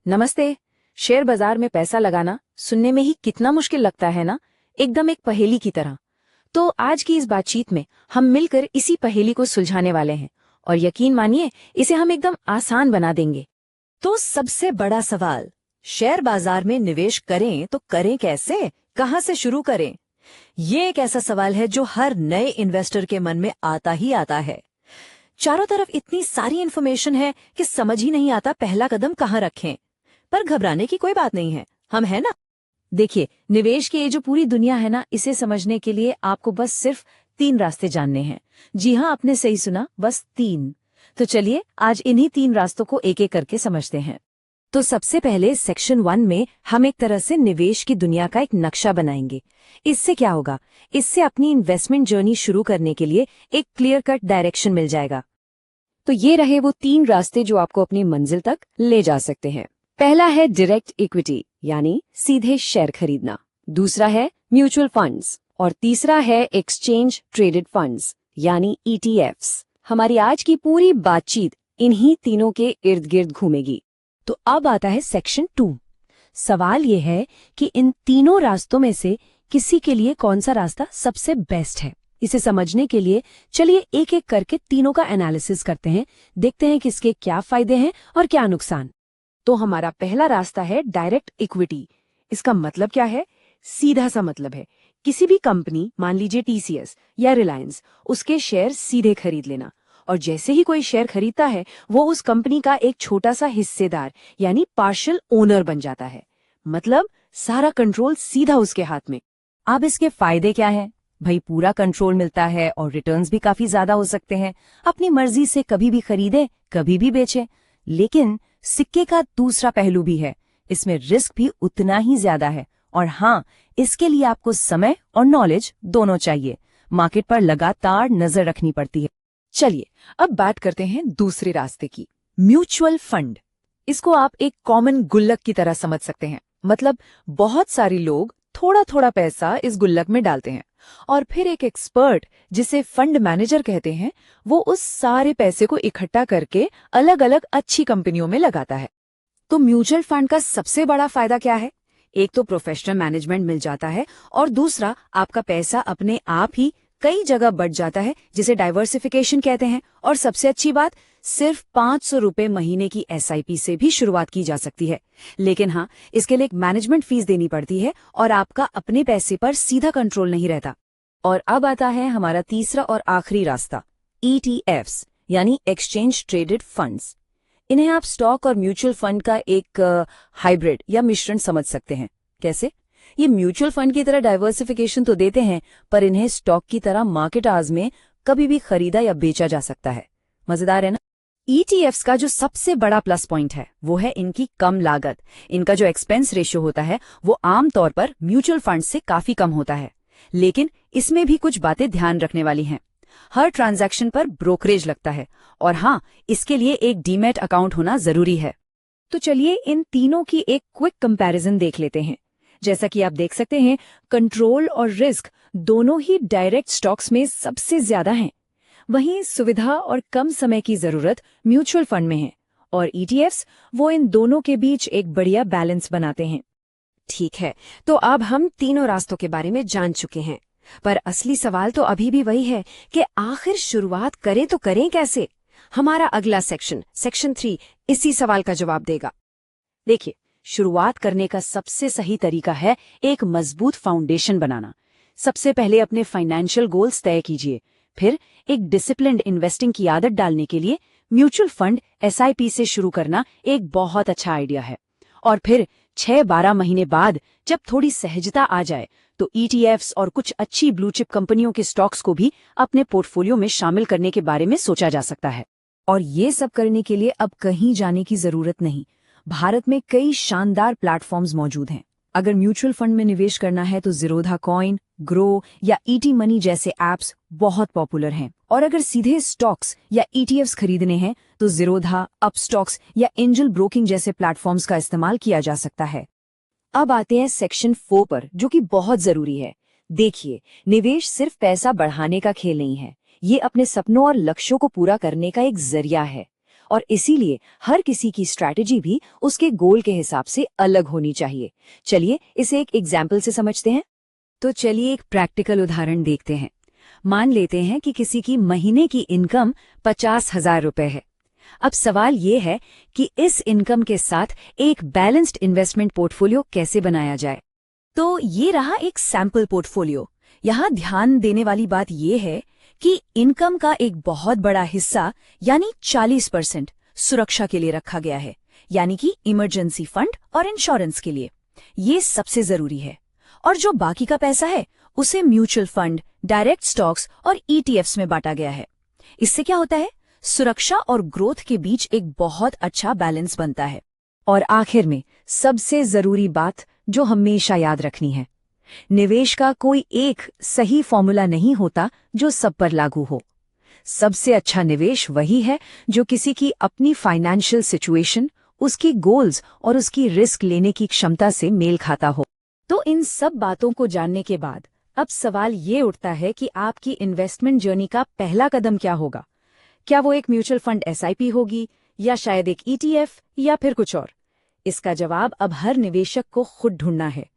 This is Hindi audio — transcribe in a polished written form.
नमस्ते। शेयर बाजार में पैसा लगाना सुनने में ही कितना मुश्किल लगता है ना, एकदम एक पहेली की तरह। तो आज की इस बातचीत में हम मिलकर इसी पहेली को सुलझाने वाले हैं और यकीन मानिए इसे हम एकदम आसान बना देंगे। तो सबसे बड़ा सवाल, शेयर बाजार में निवेश करें तो करें कैसे, कहां से शुरू करें? ये एक ऐसा सवाल है जो हर नए इन्वेस्टर के मन में आता ही आता है। चारों तरफ इतनी सारी इन्फॉर्मेशन है कि समझ ही नहीं आता पहला कदम कहां रखें। पर घबराने की कोई बात नहीं है, हम है ना। देखिए, निवेश की ये जो पूरी दुनिया है ना, इसे समझने के लिए आपको बस सिर्फ 3 रास्ते जानने हैं। जी हाँ, आपने सही सुना, बस 3। तो चलिए आज इन्हीं 3 रास्तों को एक एक करके समझते हैं। तो सबसे पहले सेक्शन 1 में हम एक तरह से निवेश की दुनिया का एक नक्शा बनाएंगे। इससे क्या होगा, इससे अपनी इन्वेस्टमेंट जर्नी शुरू करने के लिए एक क्लियर कट डायरेक्शन मिल जाएगा। तो ये रहे वो 3 रास्ते जो आपको अपनी मंजिल तक ले जा सकते हैं। पहला है डायरेक्ट इक्विटी, यानी सीधे शेयर खरीदना। दूसरा है म्यूचुअल फंड्स और तीसरा है एक्सचेंज ट्रेडेड फंड्स, यानी ETFs। हमारी आज की पूरी बातचीत इन्हीं तीनों के इर्द गिर्द घूमेगी। तो अब आता है सेक्शन 2। सवाल ये है कि इन तीनों रास्तों में से किसी के लिए कौन सा रास्ता सबसे बेस्ट है। इसे समझने के लिए चलिए एक एक करके तीनों का एनालिसिस करते हैं, देखते हैं कि इसके क्या फायदे हैं और क्या नुकसान। तो हमारा पहला रास्ता है डायरेक्ट इक्विटी। इसका मतलब क्या है? सीधा सा मतलब है किसी भी कंपनी, मान लीजिए TCS या रिलायंस, उसके शेयर सीधे खरीद लेना। और जैसे ही कोई शेयर खरीदता है वो उस कंपनी का एक छोटा सा हिस्सेदार यानी पार्शियल ओनर बन जाता है। मतलब सारा कंट्रोल सीधा उसके हाथ में। अब इसके फायदे क्या हैं? भाई, पूरा कंट्रोल मिलता है और रिटर्न्स भी काफी ज्यादा हो सकते हैं। अपनी मर्जी से कभी भी खरीदे, कभी भी बेचे। लेकिन सिक्के का दूसरा पहलू भी है, इसमें रिस्क भी उतना ही ज्यादा है। और हाँ, इसके लिए आपको समय और नॉलेज दोनों चाहिए। मार्केट पर लगातार नजर रखनी पड़ती है। चलिए अब बात करते हैं दूसरे रास्ते की, म्यूचुअल फंड। इसको आप एक कॉमन गुल्लक की तरह समझ सकते हैं। मतलब बहुत सारे लोग थोड़ा थोड़ा पैसा इस गुल्लक में डालते हैं और फिर एक एक्सपर्ट, जिसे फंड मैनेजर कहते हैं, वो उस सारे पैसे को इकट्ठा करके अलग अलग अच्छी कंपनियों में लगाता है। तो म्यूचुअल फंड का सबसे बड़ा फायदा क्या है? एक तो प्रोफेशनल मैनेजमेंट मिल जाता है और दूसरा आपका पैसा अपने आप ही कई जगह बढ़ जाता है, जिसे डाइवर्सिफिकेशन कहते हैं। और सबसे अच्छी बात, सिर्फ 500 रुपए महीने की SIP से भी शुरुआत की जा सकती है। लेकिन हाँ, इसके लिए एक मैनेजमेंट फीस देनी पड़ती है और आपका अपने पैसे पर सीधा कंट्रोल नहीं रहता। और अब आता है हमारा तीसरा और आखिरी रास्ता, ETFs, यानी एक्सचेंज ट्रेडेड फंड्स। इन्हें आप स्टॉक और म्यूचुअल फंड का एक हाइब्रिड या मिश्रण समझ सकते हैं। कैसे? ये म्यूचुअल फंड की तरह डाइवर्सिफिकेशन तो देते हैं, पर इन्हें स्टॉक की तरह मार्केट आवर्स में कभी भी खरीदा या बेचा जा सकता है। मजेदार है ना? ETFs का जो सबसे बड़ा प्लस पॉइंट है वो है इनकी कम लागत। इनका जो एक्सपेंस रेशियो होता है वो आमतौर पर म्यूचुअल फंड से काफी कम होता है। लेकिन इसमें भी कुछ बातें ध्यान रखने वाली हैं। हर ट्रांजैक्शन पर ब्रोकरेज लगता है और हाँ, इसके लिए एक डीमैट अकाउंट होना जरूरी है। तो चलिए इन तीनों की एक क्विक कंपैरिजन देख लेते हैं। जैसा कि आप देख सकते हैं, कंट्रोल और रिस्क दोनों ही डायरेक्ट स्टॉक्स में सबसे ज्यादा हैं। वहीं सुविधा और कम समय की जरूरत म्यूचुअल फंड में है और ETFs वो इन दोनों के बीच एक बढ़िया बैलेंस बनाते हैं। ठीक है, तो अब हम तीनों रास्तों के बारे में जान चुके हैं, पर असली सवाल तो अभी भी वही है कि आखिर शुरुआत करें तो करें कैसे। हमारा अगला सेक्शन 3 इसी सवाल का जवाब देगा। देखिए, शुरुआत करने का सबसे सही तरीका है एक मजबूत फाउंडेशन बनाना। सबसे पहले अपने फाइनेंशियल गोल्स तय कीजिए। फिर एक डिसिप्लिन्ड इन्वेस्टिंग की आदत डालने के लिए म्यूचुअल फंड SIP से शुरू करना एक बहुत अच्छा आइडिया है। और फिर 6-12 महीने बाद जब थोड़ी सहजता आ जाए तो ETFs और कुछ अच्छी ब्लू चिप कंपनियों के स्टॉक्स को भी अपने पोर्टफोलियो में शामिल करने के बारे में सोचा जा सकता है। और ये सब करने के लिए अब कहीं जाने की जरूरत नहीं। भारत में कई शानदार प्लेटफॉर्म्स मौजूद हैं। अगर म्यूचुअल फंड में निवेश करना है तो ज़ीरोधा कॉइन, ग्रो या ET मनी जैसे ऐप्स बहुत पॉपुलर हैं। और अगर सीधे स्टॉक्स या ETFs खरीदने हैं तो ज़ीरोधा, अपस्टॉक्स या एंजल ब्रोकिंग जैसे प्लेटफॉर्म्स का इस्तेमाल किया जा सकता है। अब आते हैं सेक्शन 4 पर, जो कि बहुत जरूरी है। देखिए, निवेश सिर्फ पैसा बढ़ाने का खेल नहीं है, ये अपने सपनों और लक्ष्यों को पूरा करने का एक जरिया है। और इसीलिए हर किसी की स्ट्रैटेजी भी उसके गोल के हिसाब से अलग होनी चाहिए। चलिए इसे एक एग्जाम्पल से समझते हैं। तो चलिए एक प्रैक्टिकल उदाहरण देखते हैं। मान लेते हैं कि किसी की महीने की इनकम 50,000 रुपए है। अब सवाल ये है कि इस इनकम के साथ एक बैलेंस्ड इन्वेस्टमेंट पोर्टफोलियो कैसे बनाया जाए। तो ये रहा एक सैंपल पोर्टफोलियो। यहाँ ध्यान देने वाली बात ये है कि इनकम का एक बहुत बड़ा हिस्सा यानी 40% सुरक्षा के लिए रखा गया है, यानी कि इमरजेंसी फंड और इंश्योरेंस के लिए। ये सबसे जरूरी है। और जो बाकी का पैसा है उसे म्यूचुअल फंड, डायरेक्ट स्टॉक्स और ईटीएफ्स में बांटा गया है। इससे क्या होता है, सुरक्षा और ग्रोथ के बीच एक बहुत अच्छा बैलेंस बनता है। और आखिर में सबसे जरूरी बात जो हमेशा याद रखनी है, निवेश का कोई एक सही फॉर्मूला नहीं होता जो सब पर लागू हो। सबसे अच्छा निवेश वही है जो किसी की अपनी फाइनेंशियल सिचुएशन, उसकी गोल्स और उसकी रिस्क लेने की क्षमता से मेल खाता हो। तो इन सब बातों को जानने के बाद अब सवाल ये उठता है कि आपकी इन्वेस्टमेंट जर्नी का पहला कदम क्या होगा। क्या वो एक म्यूचुअल फंड एसआईपी होगी, या शायद एक ईटीएफ, या फिर कुछ और? इसका जवाब अब हर निवेशक को खुद ढूंढना है।